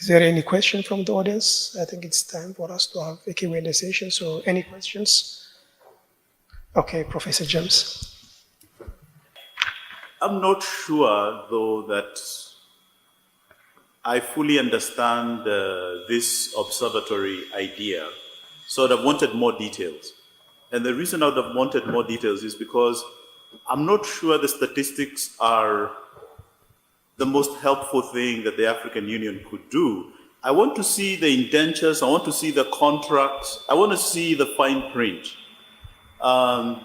Is there any question from the audience? I think it's time for us to have a Q&A session. So any questions? Okay, Professor James. I'm not sure, though, that I fully understand this observatory idea. So I'd have wanted more details. And the reason I would have wanted more details is because I'm not sure the statistics are the most helpful thing that the African Union could do. I want to see the indentures, I want to see the contracts, I want to see the fine print. And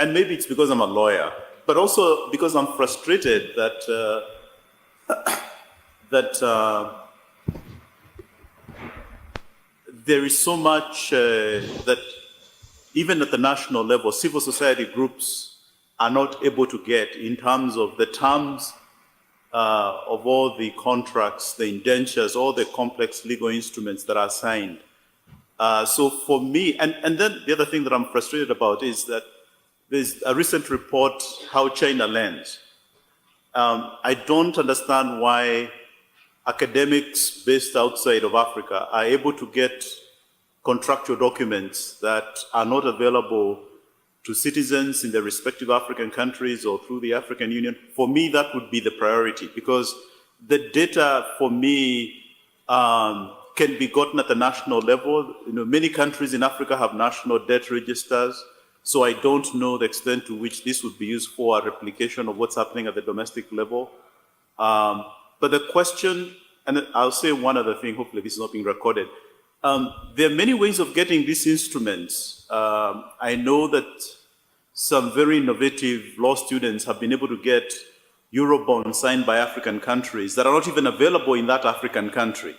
maybe it's because I'm a lawyer, but also because I'm frustrated that there is so much that even at the national level, civil society groups are not able to get in terms of the terms of all the contracts, the indentures, all the complex legal instruments that are signed. So for me, and then the other thing that I'm frustrated about is that there's a recent report, How China Lends. I don't understand why academics based outside of Africa are able to get contractual documents that are not available to citizens in their respective African countries or through the African Union. For me, that would be the priority, because the data for me can be gotten at the national level. You know, many countries in Africa have national debt registers, so I don't know the extent to which this would be used for a replication of what's happening at the domestic level. But the question, and I'll say one other thing, hopefully this is not being recorded. There are many ways of getting these instruments. I know that some very innovative law students have been able to get Eurobonds signed by African countries that are not even available in that African country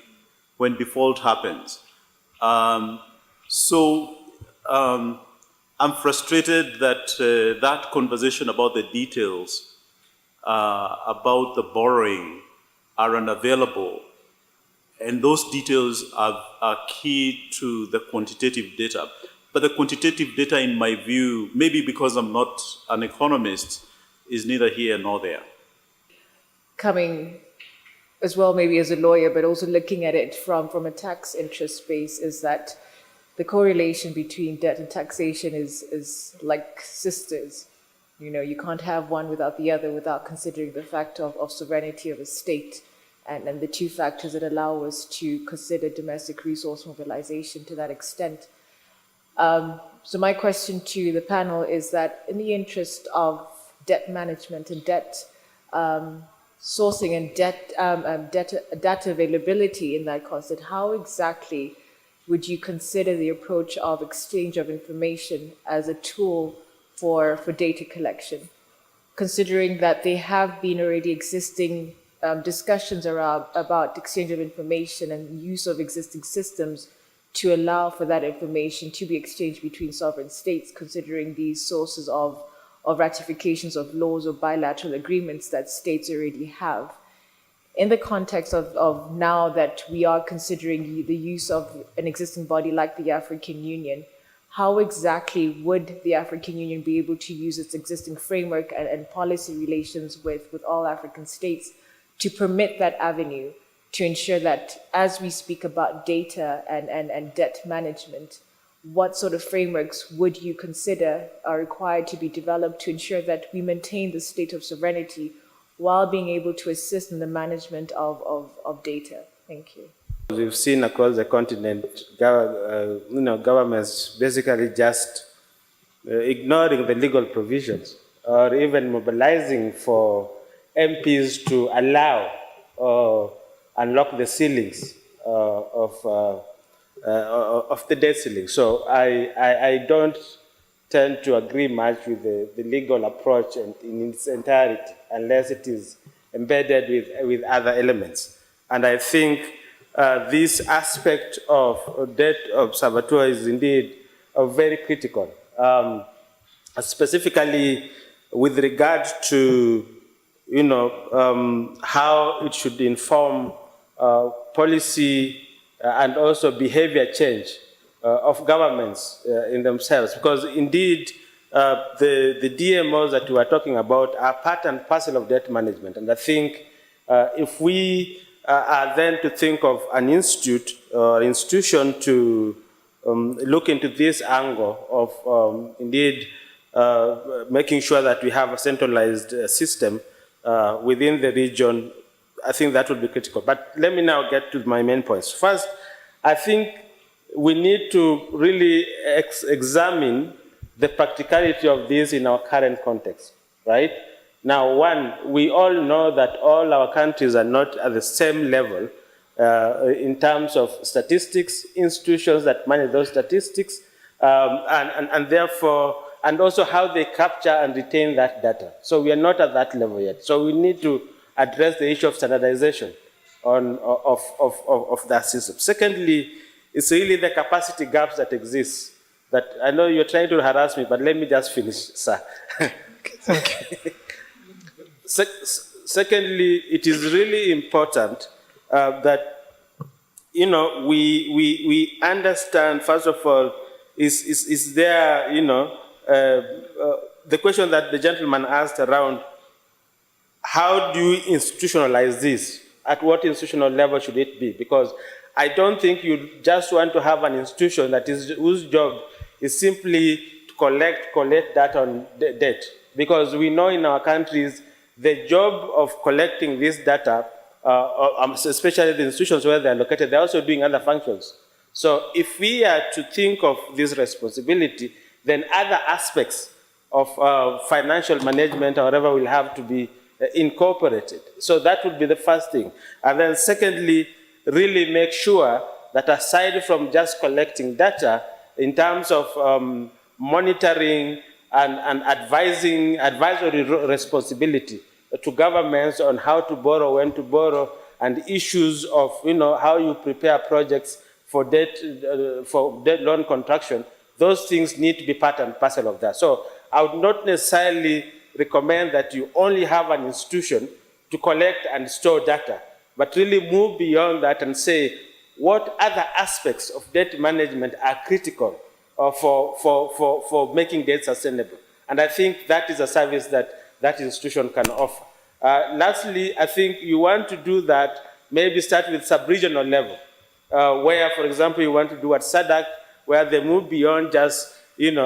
when default happens. I'm frustrated that that conversation about the details about the borrowing are unavailable. And those details are key to the quantitative data. But the quantitative data, in my view, maybe because I'm not an economist, is neither here nor there. Coming as well, maybe as a lawyer, but also looking at it from a tax interest space, is that the correlation between debt and taxation is like sisters. You know, you can't have one without the other without considering the fact of sovereignty of a state. And the two factors that allow us to consider domestic resource mobilization to that extent. So my question to the panel is that in the interest of debt management and debt sourcing and data availability in that concept, how exactly would you consider the approach of exchange of information as a tool for data collection, considering that there have been already existing discussions about exchange of information and use of existing systems to allow for that information to be exchanged between sovereign states, considering these sources of ratifications of laws or bilateral agreements that states already have. In the context of now that we are considering the use of an existing body like the African Union, how exactly would the African Union be able to use its existing framework and policy relations with all African states to permit that avenue, to ensure that as we speak about data and debt management, what sort of frameworks would you consider are required to be developed to ensure that we maintain the state of sovereignty while being able to assist in the management of data? Thank you. We've seen across the continent, governments basically just ignoring the legal provisions or even mobilizing for MPs to allow or unlock the ceilings of the debt ceiling. So I don't tend to agree much with the legal approach in its entirety unless it is embedded with other elements. And I think this aspect of debt observatory is indeed very critical, specifically with regard to how it should inform policy and also behavior change of governments in themselves. Because indeed, the DMOs that we are talking about are part and parcel of debt management. And I think If we are then to think of an institute or institution to look into this angle of indeed making sure that we have a centralized system within the region, I think that would be critical. But let me now get to my main points. First, I think we need to really examine the practicality of this in our current context, right? Now, one, we all know that all our countries are not at the same level in terms of statistics, institutions that manage those statistics, and therefore, and also how they capture and retain that data. So we are not at that level yet. So we need to address the issue of standardization of that system. Secondly, it's really the capacity gaps that exist. That I know you're trying to harass me, but let me just finish, sir. Okay. Secondly, it is really important that we understand. First of all, is there the question that the gentleman asked around how do you institutionalize this? At what institutional level should it be? Because I don't think you just want to have an institution that is whose job is simply to collect data on debt. Because we know in our countries, the job of collecting this data, especially the institutions where they're located, they're also doing other functions. So if we are to think of this responsibility, then other aspects of financial management or whatever will have to be incorporated. So that would be the first thing. And then secondly, really make sure that aside from just collecting data, in terms of monitoring and advisory responsibility to governments on how to borrow, when to borrow, and issues of how you prepare projects for debt loan contraction, those things need to be part and parcel of that. So I would not necessarily recommend that you only have an institution to collect and store data, but really move beyond that and say what other aspects of debt management are critical for making debt sustainable. And I think that is a service that institution can offer. Lastly, I think you want to do that, maybe start with sub-regional level, where, for example, you want to do at SADC, where they move beyond just, they've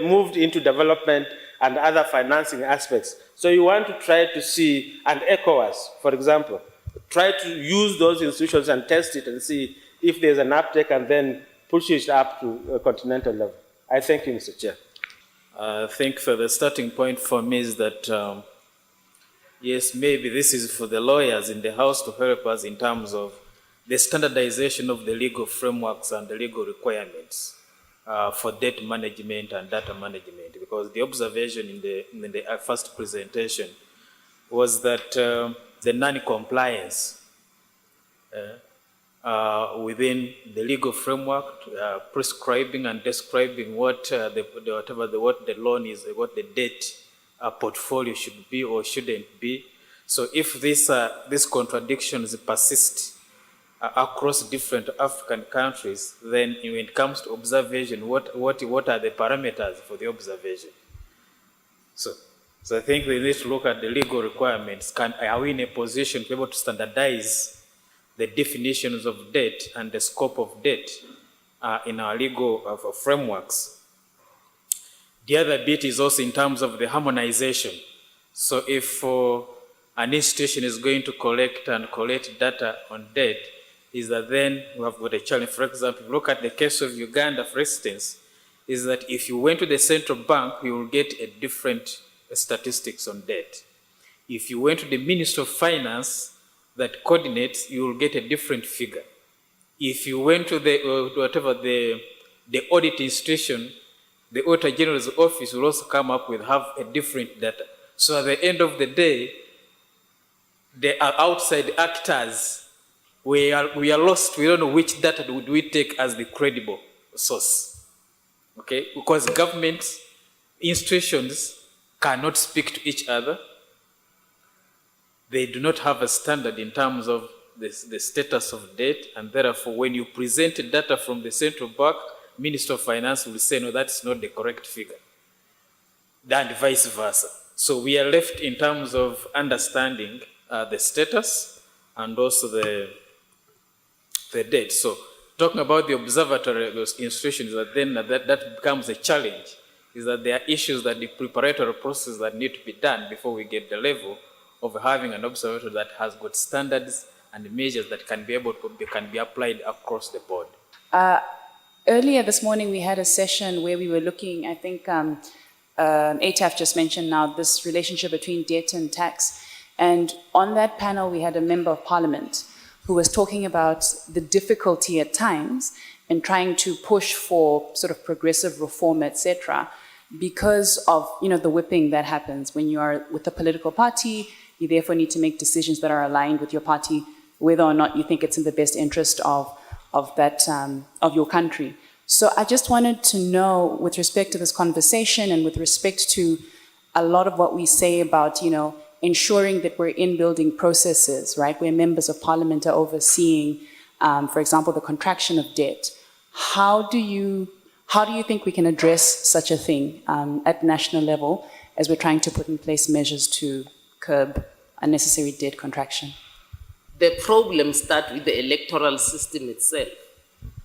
moved into development and other financing aspects. So you want to try to see, and ECOWAS, for example, try to use those institutions and test it and see if there's an uptake and then push it up to a continental level. I thank you, Mr. Chair. I think the starting point for me is that, yes, maybe this is for the lawyers in the House to help us in terms of the standardization of the legal frameworks and the legal requirements for debt management and data management, because the observation in the first presentation was that the non-compliance within the legal framework, prescribing and describing what the loan is, what the debt portfolio should be or shouldn't be. So if these contradictions persist across different African countries, then when it comes to observation, what are the parameters for the observation? So I think we need to look at the legal requirements. Are we in a position to be able to standardize the definitions of debt and the scope of debt in our legal frameworks? The other bit is also in terms of the harmonization. So if an institution is going to collect data on debt, is that then we have got a challenge. For example, look at the case of Uganda, for instance, is that if you went to the central bank, you will get a different statistics on debt. If you went to the Ministry of Finance that coordinates, you will get a different figure. If you went to the audit institution, the Auditor General's office will also come up with have a different data. So at the end of the day, the outside actors, we are lost. We don't know which data would we take as the credible source. Okay, because government institutions cannot speak to each other. They do not have a standard in terms of the status of debt, and therefore when you present data from the central bank, Minister of Finance will say, no, that's not the correct figure, and vice versa. So we are left in terms of understanding the status and also the date. So talking about the observatory institutions, that becomes a challenge, is that there are issues that the preparatory process that need to be done before we get the level of having an observatory that has got standards and measures that can be applied across the board. Earlier this morning, we had a session where we were looking, I think ATAF just mentioned now, this relationship between debt and tax. And on that panel, we had a member of parliament who was talking about the difficulty at times in trying to push for sort of progressive reform, etc., because of, you know, the whipping that happens when you are with a political party. You therefore need to make decisions that are aligned with your party, whether or not you think it's in the best interest of your country. So I just wanted to know, with respect to this conversation and with respect to a lot of what we say about, you know, ensuring that we're in building processes, right, where members of parliament are overseeing, for example, the contraction of debt. How do you think we can address such a thing at national level as we're trying to put in place measures to curb unnecessary debt contraction? The problems start with the electoral system itself.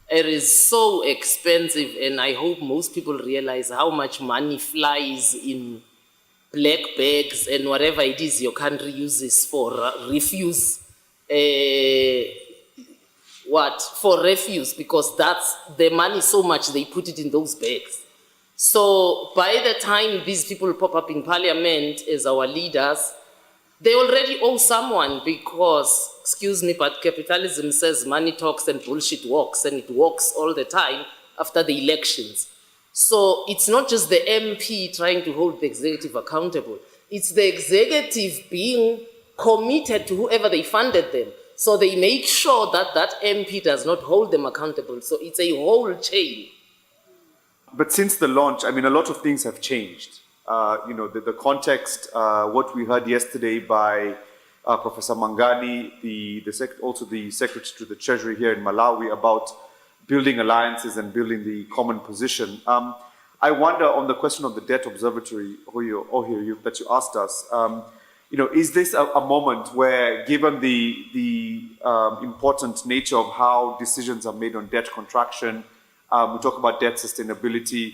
It is so expensive, and I hope most people realize how much money flies in black bags and whatever it is your country uses for refuse. For refuse, because that's the money so much they put it in those bags. So by the time these people pop up in parliament as our leaders, they already owe someone, because, excuse me, but capitalism says money talks and bullshit walks, and it walks all the time after the elections. So it's not just the MP trying to hold the executive accountable. It's the executive being committed to whoever they funded them. So they make sure that that MP does not hold them accountable. So it's a whole chain. But since the launch, I mean, a lot of things have changed. You know, the context, what we heard yesterday by Professor Mangani, also the Secretary to the Treasury here in Malawi, about building alliances and building the common position. I wonder, on the question of the debt observatory, that you asked us, you know, is this a moment where, given the important nature of how decisions are made on debt contraction, we talk about debt sustainability,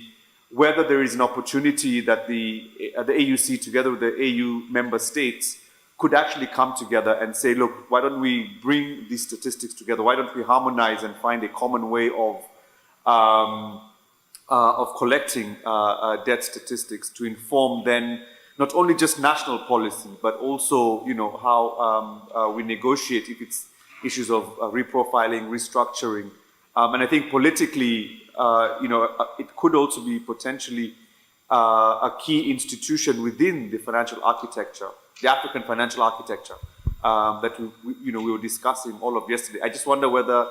whether there is an opportunity that the AUC, together with the AU member states, could actually come together and say, look, why don't we bring these statistics together? Why don't we harmonize and find a common way of collecting debt statistics to inform then not only just national policy, but also, you know, how we negotiate if it's issues of reprofiling, restructuring. And I think politically, you know, it could also be potentially a key institution within the financial architecture, the African financial architecture, that we were discussing all of yesterday. I just wonder whether,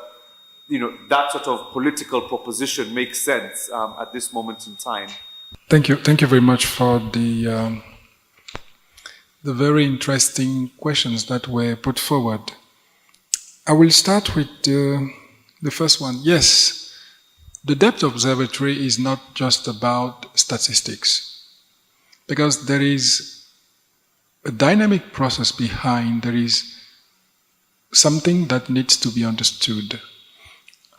you know, that sort of political proposition makes sense at this moment in time. Thank you very much for the very interesting questions that were put forward. I will start with the first one. Yes, the debt observatory is not just about statistics, because there is a dynamic process behind. There is something that needs to be understood.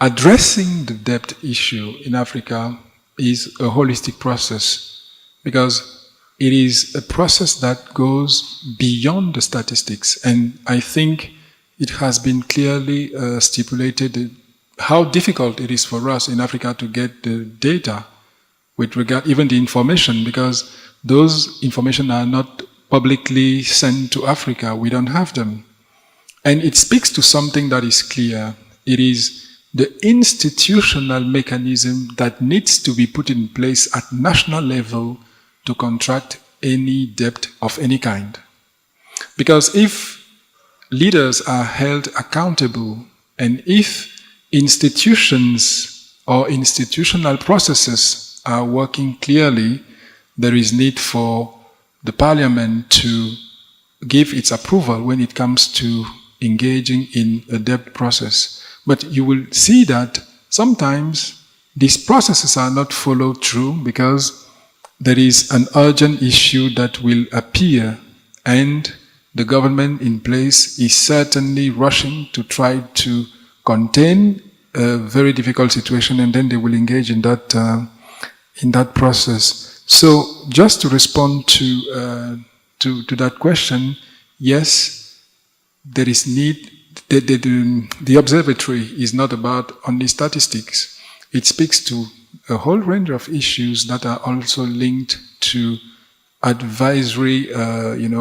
Addressing the debt issue in Africa is a holistic process, because it is a process that goes beyond the statistics. And I think it has been clearly stipulated how difficult it is for us in Africa to get the data with regard, even the information, because those information are not publicly sent to Africa. We don't have them. And it speaks to something that is clear. It is the institutional mechanism that needs to be put in place at national level to contract any debt of any kind. Because if leaders are held accountable, and if institutions or institutional processes are working clearly, there is need for the parliament to give its approval when it comes to engaging in a debt process. But you will see that sometimes these processes are not followed through, because there is an urgent issue that will appear, and the government in place is certainly rushing to try to contain a very difficult situation, and then they will engage in that process. So, just to respond to that question, yes, there is need. The observatory is not about only statistics. It speaks to a whole range of issues that are also linked to advisory,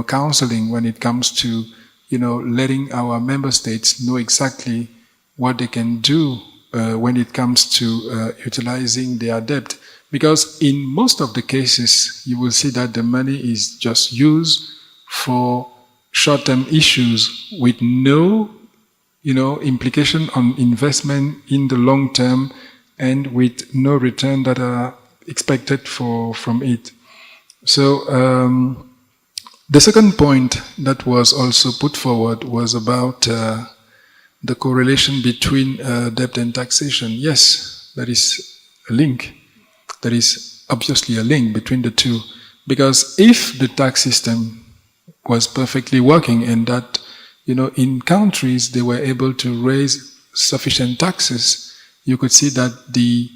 counseling when it comes to, letting our member states know exactly what they can do when it comes to utilizing their debt. Because in most of the cases, you will see that the money is just used for short-term issues with no, implication on investment in the long term, and with no return that are expected from it. So the second point that was also put forward was about the correlation between debt and taxation. Yes, there is a link. There is obviously a link between the two, because if the tax system was perfectly working and that, in countries they were able to raise sufficient taxes, you could see that the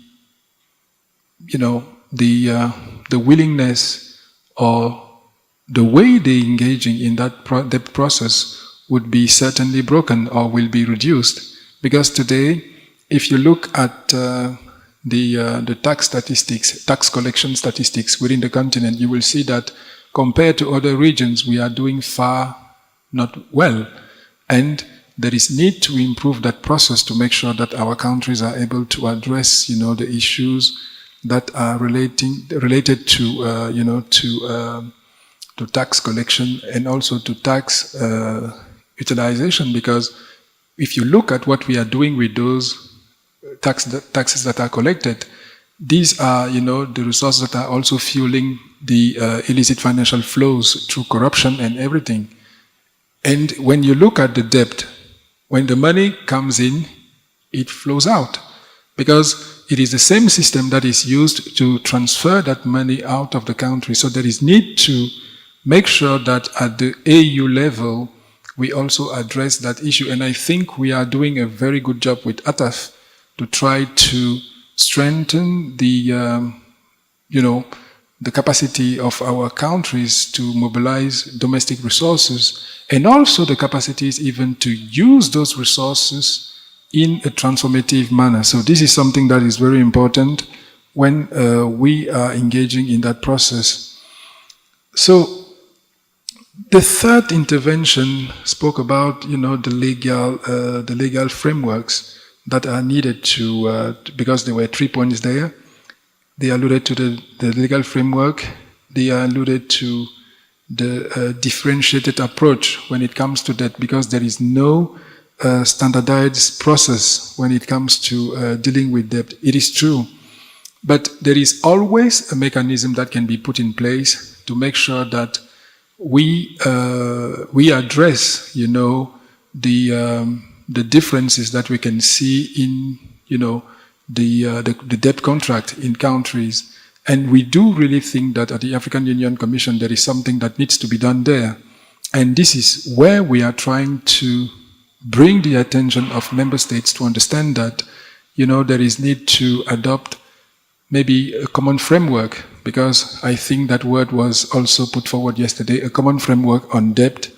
willingness or the way they engaging in that debt process would be certainly broken or will be reduced. Because today, if you look at the tax statistics, tax collection statistics within the continent, you will see that compared to other regions, we are doing far not well. And there is need to improve that process to make sure that our countries are able to address, the issues that are related to tax collection and also to tax utilization. Because if you look at what we are doing with those taxes that are collected, these are, the resources that are also fueling the illicit financial flows through corruption and everything. And when you look at the debt, when the money comes in, it flows out. Because it is the same system that is used to transfer that money out of the country. So there is need to make sure that at the AU level, we also address that issue. And I think we are doing a very good job with ATAF to try to strengthen the capacity of our countries to mobilize domestic resources, and also the capacities even to use those resources in a transformative manner. So this is something that is very important when we are engaging in that process. So the third intervention spoke about, the legal frameworks that are needed because there were 3 points there. They alluded to the legal framework. They alluded to the differentiated approach when it comes to that, because there is no standardized process when it comes to dealing with debt. It is true. But there is always a mechanism that can be put in place to make sure that we address, the differences that we can see in, the debt contract in countries. And we do really think that at the African Union Commission, there is something that needs to be done there. And this is where we are trying to bring the attention of member states to understand that, there is need to adopt maybe a common framework, because I think that word was also put forward yesterday, a common framework on debt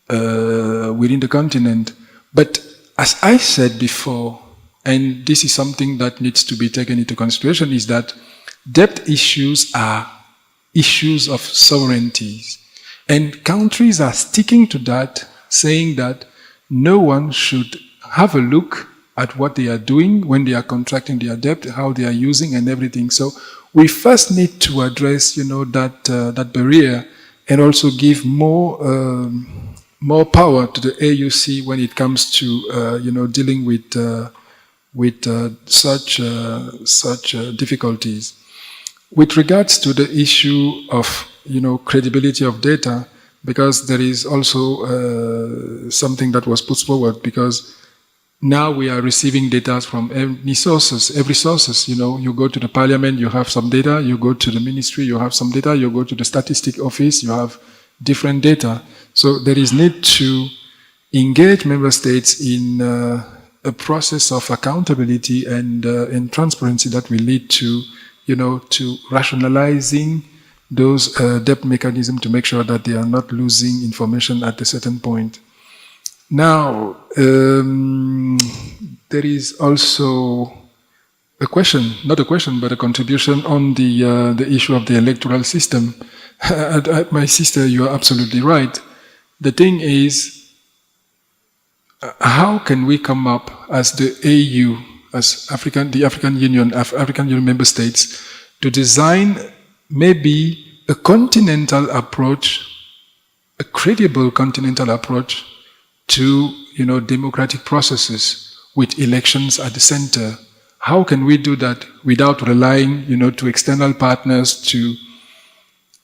within the continent. But as I said before, and this is something that needs to be taken into consideration, is that debt issues are issues of sovereignties. And countries are sticking to that, saying that no one should have a look at what they are doing when they are contracting their debt, how they are using and everything. So we first need to address, that barrier, and also give more power to the AUC when it comes to, dealing with such difficulties. With regards to the issue of, credibility of data, because there is also something that was put forward, because now we are receiving data from every sources, you go to the parliament, you have some data, you go to the ministry, you have some data, you go to the statistic office, you have different data. So there is need to engage member states in a process of accountability and transparency that will lead to, to rationalizing those debt mechanisms to make sure that they are not losing information at a certain point. Now, there is also a question, not a question, but a contribution on the issue of the electoral system. My sister, you are absolutely right. The thing is, how can we come up as the AU, as the African Union member states, to design maybe a continental approach, a credible continental approach to, democratic processes with elections at the center? How can we do that without relying, to external partners to,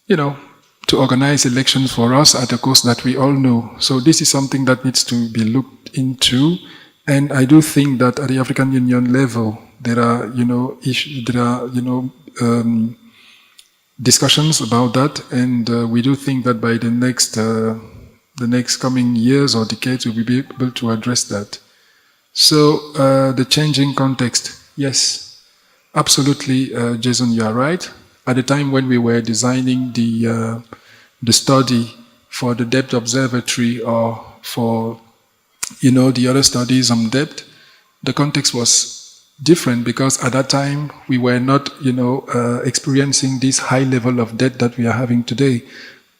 to organize elections for us at a cost that we all know? So this is something that needs to be looked into, and I do think that at the African Union level there are, discussions about that, and we do think that by the next coming years or decades we'll be able to address that. So the changing context, yes, absolutely, Jason, you are right. At the time when we were designing the study for the debt observatory or for, the other studies on debt, the context was different because at that time we were not, experiencing this high level of debt that we are having today.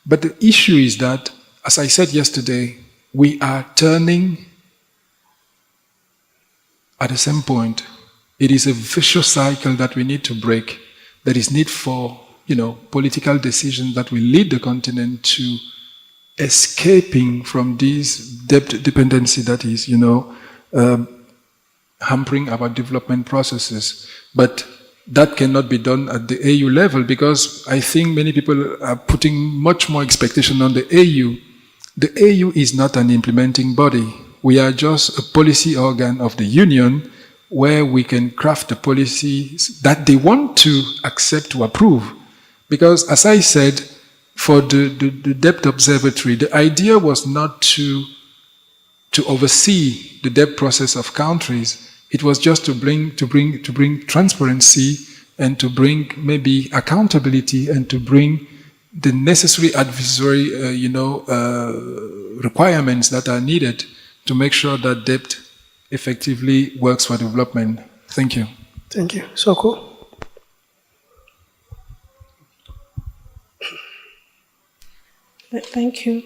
But the issue is that, as I said yesterday, we are turning at the same point. It is a vicious cycle that we need to break. There is need for, political decisions that will lead the continent to escaping from this debt dependency that is, hampering our development processes. But that cannot be done at the AU level because I think many people are putting much more expectation on the AU. The AU is not an implementing body. We are just a policy organ of the Union where we can craft the policies that they want to accept, to approve. Because as I said, for the debt observatory, the idea was not to oversee the debt process of countries. It was just to bring transparency and to bring maybe accountability and to bring the necessary advisory, requirements that are needed to make sure that debt effectively works for development. Thank you. Thank you. Soko? Thank you.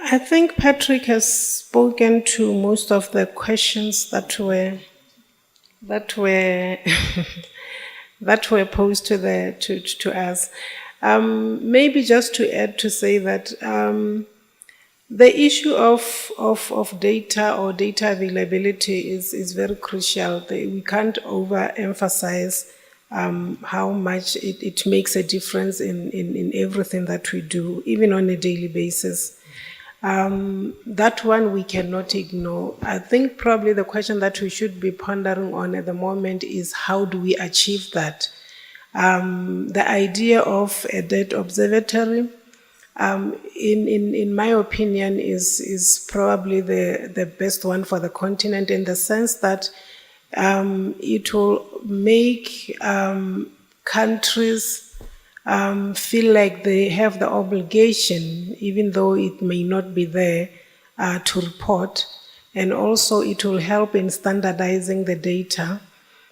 I think Patrick has spoken to most of the questions that were that were posed to us. Maybe just to add to say that the issue of data or data availability is very crucial. We can't overemphasize how much it makes a difference in everything that we do, even on a daily basis. That one we cannot ignore. I think probably the question that we should be pondering on at the moment is how do we achieve that? The idea of a debt observatory, in my opinion, is probably the best one for the continent in the sense that it will make countries feel like they have the obligation, even though it may not be there, to report. And also it will help in standardizing the data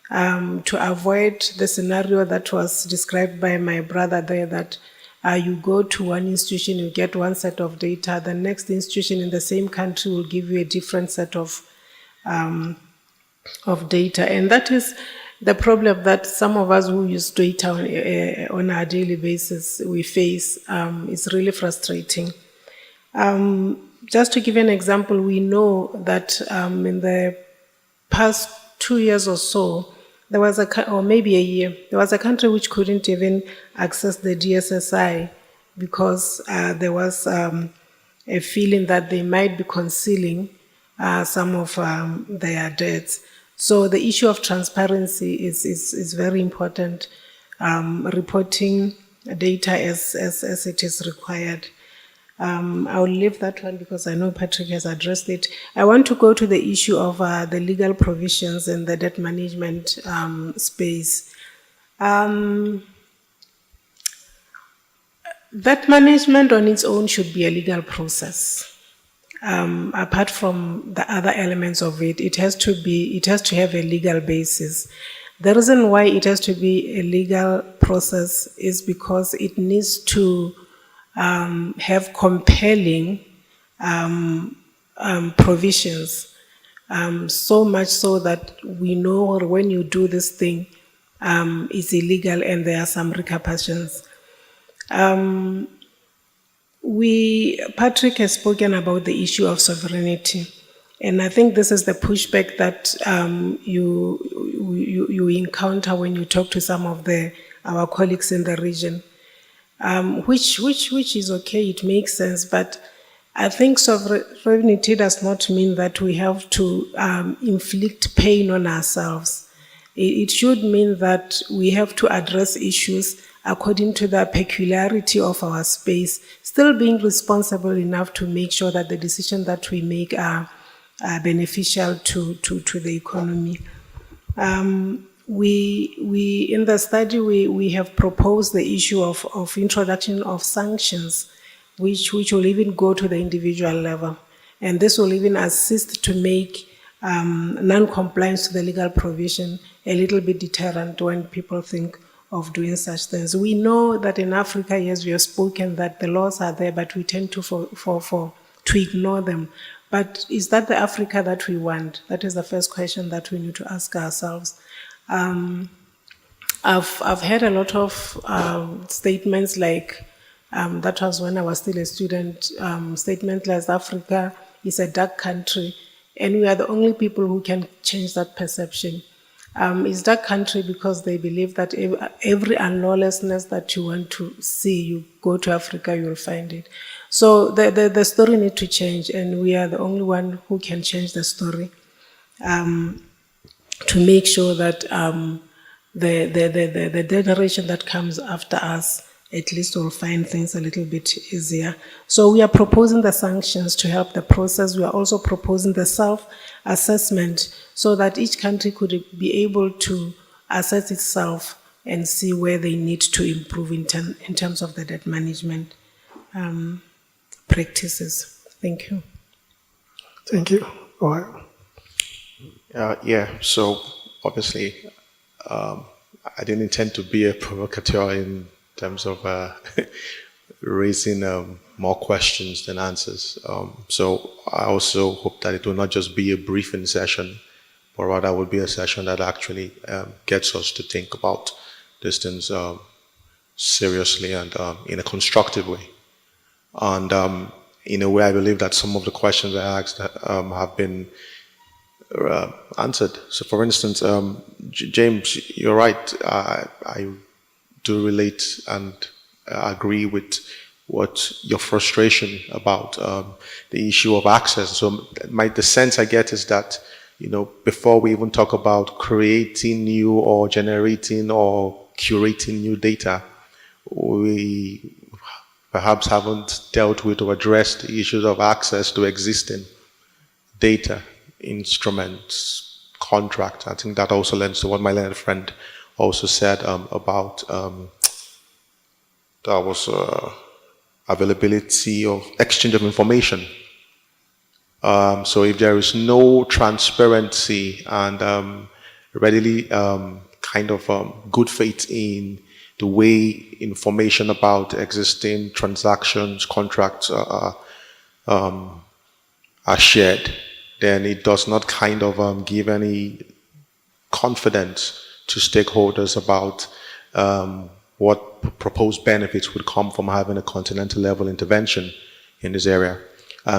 to avoid the scenario that was described by my brother there, that you go to one institution, you get one set of data, the next institution in the same country will give you a different set of data. And that is the problem that some of us who use data on a daily basis we face. Is really frustrating. Just to give an example, we know that in the past 2 years or so, there was or maybe a year, there was a country which couldn't even access the DSSI because there was a feeling that they might be concealing some of their debts. So the issue of transparency is very important. Reporting data as it is required. I will leave that one because I know Patrick has addressed it. I want to go to the issue of the legal provisions in the debt management space. Debt management on its own should be a legal process. Apart from the other elements of it, it has to have a legal basis. The reason why it has to be a legal process is because it needs to have compelling provisions, so much so that we know when you do this thing, it's illegal and there are some repercussions. Patrick has spoken about the issue of sovereignty, and I think this is the pushback that you encounter when you talk to some of our colleagues in the region, which is okay, it makes sense, but I think sovereignty does not mean that we have to inflict pain on ourselves. It should mean that we have to address issues according to the peculiarity of our space, still being responsible enough to make sure that the decisions that we make are beneficial to the economy. We in the study, we have proposed the issue of introduction of sanctions, which will even go to the individual level. And this will even assist to make non-compliance to the legal provision a little bit deterrent when people think of doing such things. We know that in Africa, yes, we have spoken that the laws are there, but we tend to ignore them. But is that the Africa that we want? That is the first question that we need to ask ourselves. I've heard a lot of statements like, that was when I was still a student, statements like Africa is a dark country, and we are the only people who can change that perception. It's dark country because they believe that every unlawlessness that you want to see, you go to Africa, you'll find it. So the story needs to change, and we are the only one who can change the story to make sure that the generation that comes after us at least will find things a little bit easier. So we are proposing the sanctions to help the process. We are also proposing the self-assessment so that each country could be able to assess itself and see where they need to improve in terms of the debt management practices. Thank you. Thank you. Wow. So obviously, I didn't intend to be a provocateur in terms of raising more questions than answers. So I also hope that it will not just be a briefing session, but rather will be a session that actually gets us to think about these things seriously and in a constructive way. And in a way, I believe that some of the questions I asked have been answered. So for instance, James, you're right. I do relate and agree with what your frustration about the issue of access. So the sense I get is that, before we even talk about creating new or generating or curating new data, we perhaps haven't dealt with or addressed the issues of access to existing data, instruments, contracts. I think that also lends to what my learned friend also said about that was availability of exchange of information. So if there is no transparency and readily good faith in the way information about existing transactions, contracts are shared, then it does not give any confidence to stakeholders about what proposed benefits would come from having a continental level intervention in this area.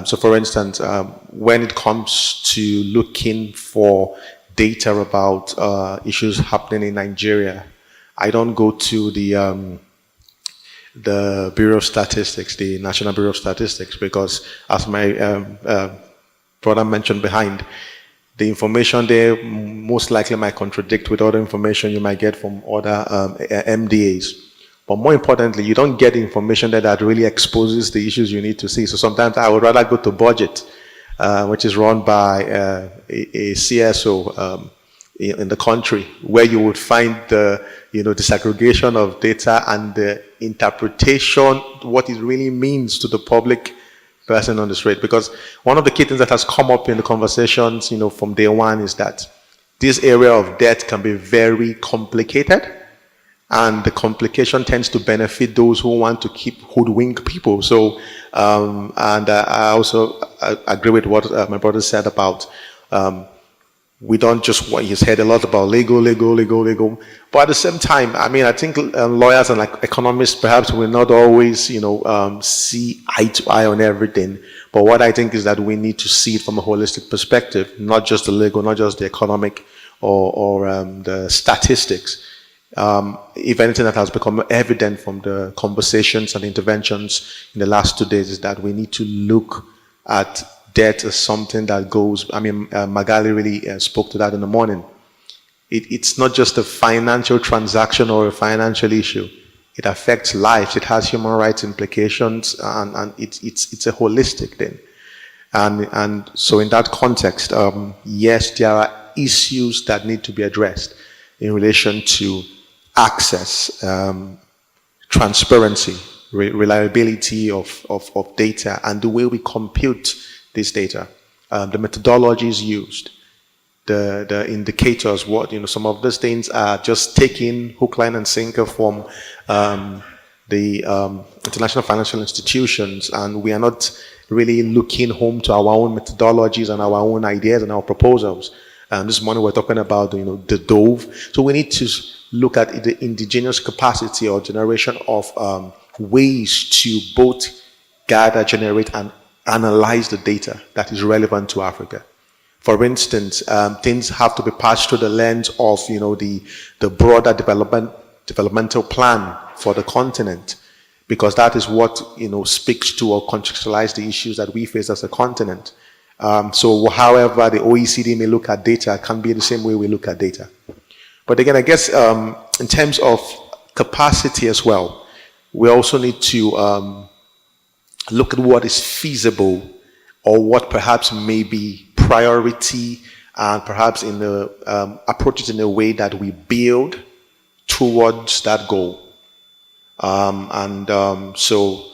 So for instance, when it comes to looking for data about issues happening in Nigeria, I don't go to the Bureau of Statistics, the National Bureau of Statistics, because as my brother mentioned behind, the information there most likely might contradict with other information you might get from other MDAs. But more importantly, you don't get information that really exposes the issues you need to see. So sometimes I would rather go to budget, which is run by a CSO in the country, where you would find the disaggregation of data and the interpretation, what it really means to the public person on the street. Because one of the key things that has come up in the conversations, from day one, is that this area of debt can be very complicated, and the complication tends to benefit those who want to keep hoodwink people. So, and I also agree with what my brother said about we don't just want, he's heard a lot about legal. But at the same time, I think lawyers and economists perhaps will not always, see eye to eye on everything. But what I think is that we need to see it from a holistic perspective, not just the legal, not just the economic or the statistics. If anything that has become evident from the conversations and interventions in the last 2 days is that we need to look at debt as something that goes, Magali really spoke to that in the morning. It's not just a financial transaction or a financial issue. It affects lives. It has human rights implications, and it's a holistic thing. And so in that context, yes, there are issues that need to be addressed in relation to access, transparency, reliability of data, and the way we compute this data, the methodologies used, the indicators, some of these things are just taking hook, line, and sinker from the international financial institutions, and we are not really looking home to our own methodologies and our own ideas and our proposals. This morning we're talking about, the dove. So we need to look at the indigenous capacity or generation of ways to both gather, generate, and analyze the data that is relevant to Africa. For instance, things have to be passed through the lens of, the broader developmental plan for the continent, because that is what, speaks to or contextualize the issues that we face as a continent. So however the OECD may look at data, can be the same way we look at data. But again, I guess in terms of capacity as well, we also need to look at what is feasible or what perhaps may be priority, and perhaps in the approach it in a way that we build towards that goal. So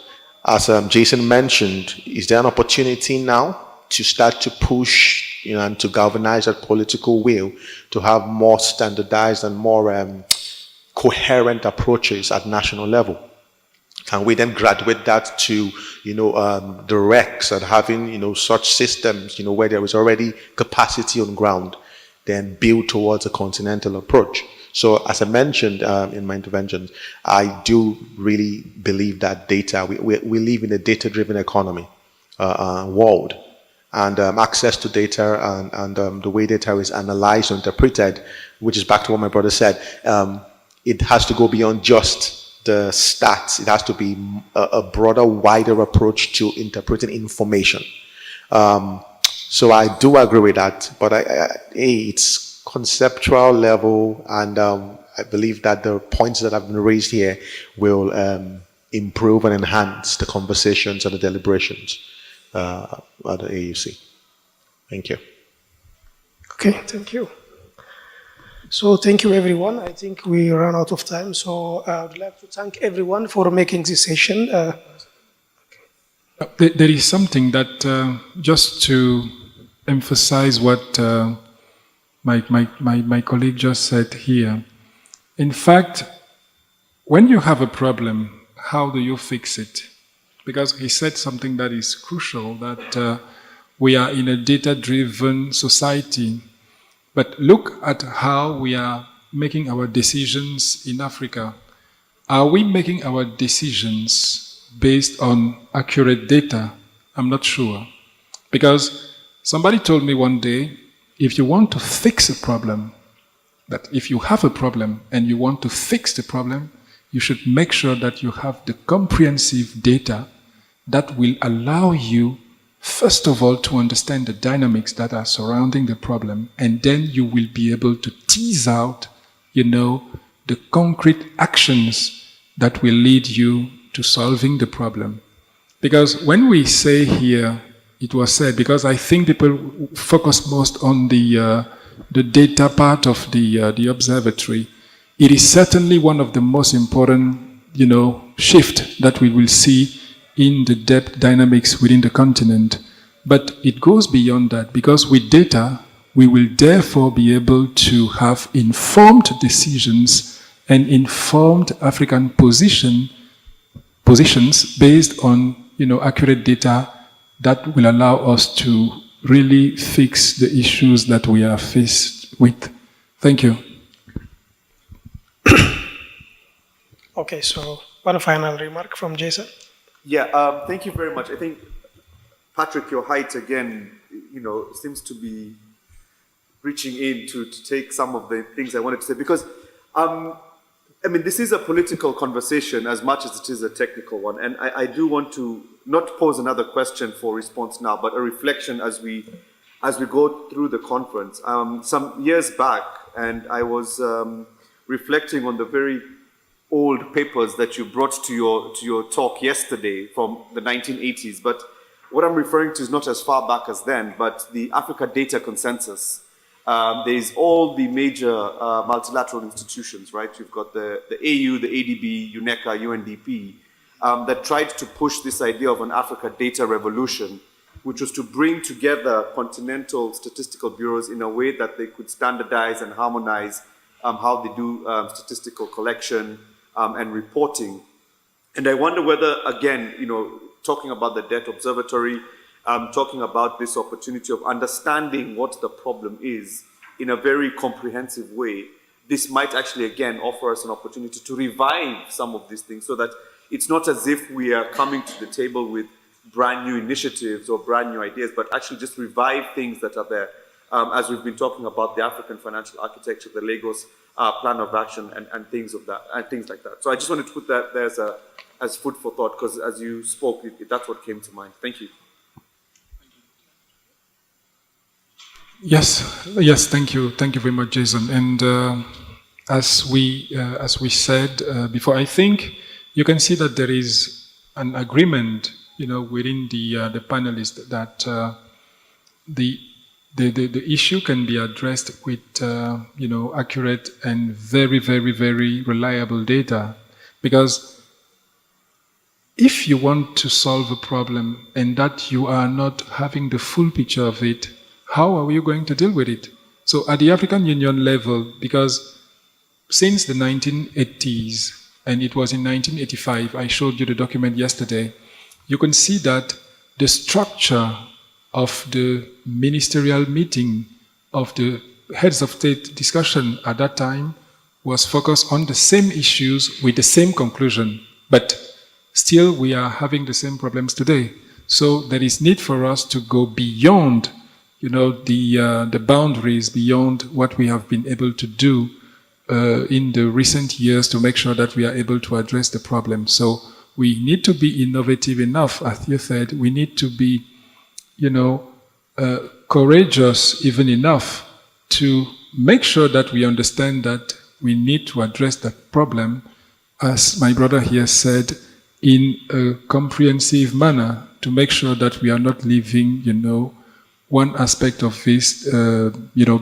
as Jason mentioned, is there an opportunity now to start to push, and to galvanize that political will to have more standardized and more coherent approaches at national level? Can we then graduate that to, the RECs and having, such systems, where there is already capacity on ground, then build towards a continental approach? So as I mentioned in my interventions, I do really believe that data, we live in a data-driven economy world. And access to data and the way data is analyzed or interpreted, which is back to what my brother said, it has to go beyond just the stats. It has to be a broader, wider approach to interpreting information. So I do agree with that, but it's conceptual level, and I believe that the points that have been raised here will improve and enhance the conversations and the deliberations at the AUC. Thank you. Okay, thank you. So thank you, everyone. I think we ran out of time, so I would like to thank everyone for making this session. There is something that, just to emphasize what my colleague just said here. In fact, when you have a problem, how do you fix it? Because he said something that is crucial, that we are in a data-driven society. But look at how we are making our decisions in Africa. Are we making our decisions based on accurate data? I'm not sure. Because somebody told me one day, if you want to fix a problem, that if you have a problem and you want to fix the problem, you should make sure that you have the comprehensive data that will allow you first of all to understand the dynamics that are surrounding the problem, and then you will be able to tease out, the concrete actions that will lead you to solving the problem. Because when we say here, it was said, because I think people focus most on the data part of the observatory, it is certainly one of the most important, shift that we will see in the depth dynamics within the continent. But it goes beyond that, because with data, we will therefore be able to have informed decisions and informed African positions based on, accurate data that will allow us to really fix the issues that we are faced with. Thank you. Okay, so one final remark from Jason. Yeah, thank you very much. I think, Patrick, your height again, seems to be reaching in to take some of the things I wanted to say, because, this is a political conversation as much as it is a technical one, and I do want to not pose another question for response now, but a reflection as we go through the conference. Some years back, and I was reflecting on the very old papers that you brought to your talk yesterday from the 1980s, but what I'm referring to is not as far back as then, but the Africa Data Consensus. There's all the major multilateral institutions, right? You've got the AU, the ADB, UNECA, UNDP, that tried to push this idea of an Africa data revolution, which was to bring together continental statistical bureaus in a way that they could standardize and harmonize how they do statistical collection and reporting. And I wonder whether, again, talking about the Debt Observatory, talking about this opportunity of understanding what the problem is in a very comprehensive way, this might actually, again, offer us an opportunity to revive some of these things, so that it's not as if we are coming to the table with brand new initiatives or brand new ideas, but actually just revive things that are there. As we've been talking about the African financial architecture, the Lagos plan of action, and things of that, and things like that. So I just wanted to put that there as food for thought, because as you spoke, that's what came to mind. Thank you. Yes, thank you very much, Jason. And as we said before, I think you can see that there is an agreement, within the panelists that the issue can be addressed with accurate and very, very, very reliable data, because if you want to solve a problem and that you are not having the full picture of it, how are you going to deal with it? So at the African Union level, because since the 1980s, and it was in 1985, I showed you the document yesterday, you can see that the structure of the ministerial meeting of the heads of state discussion at that time was focused on the same issues with the same conclusion, but still we are having the same problems today. So there is need for us to go beyond the boundaries, beyond what we have been able to do in the recent years to make sure that we are able to address the problem. So we need to be innovative enough, as you said. We need to be, courageous even enough to make sure that we understand that we need to address that problem, as my brother here said, in a comprehensive manner, to make sure that we are not leaving, one aspect of this,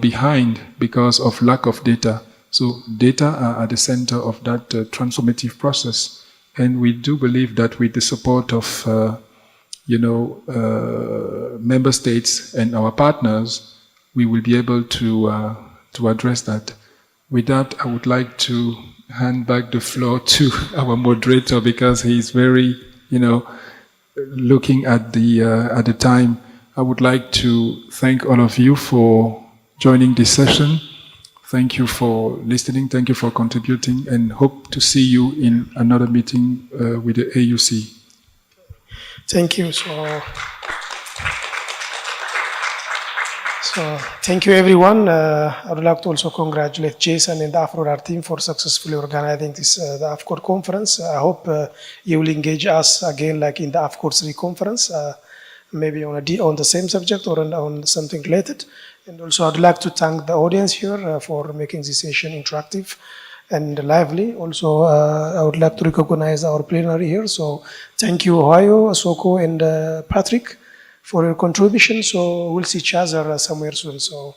behind because of lack of data. So data are at the center of that transformative process. And we do believe that with the support of, member states and our partners, we will be able to address that. With that, I would like to hand back the floor to our moderator, because he's very, looking at the time. I would like to thank all of you for joining this session. Thank you for listening. Thank you for contributing, and hope to see you in another meeting with the AUC. Thank you. So thank you, everyone. I would like to also congratulate Jason and the AfroRAR team for successfully organizing this the AFCOR conference. I hope you will engage us again, like in the AFCOR 3 conference. maybe on the same subject or on something related. And also I'd like to thank the audience here for making this session interactive and lively. Also, I would like to recognize our plenary here. So thank you, Ohio, Soko, and Patrick for your contribution. So we'll see each other somewhere soon. So.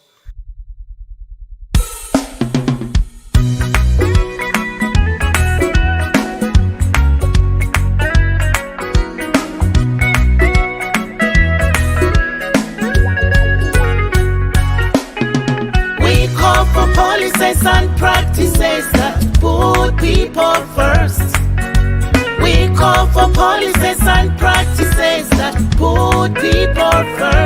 Policies and practices that put people first. We call for policies and practices that put people first.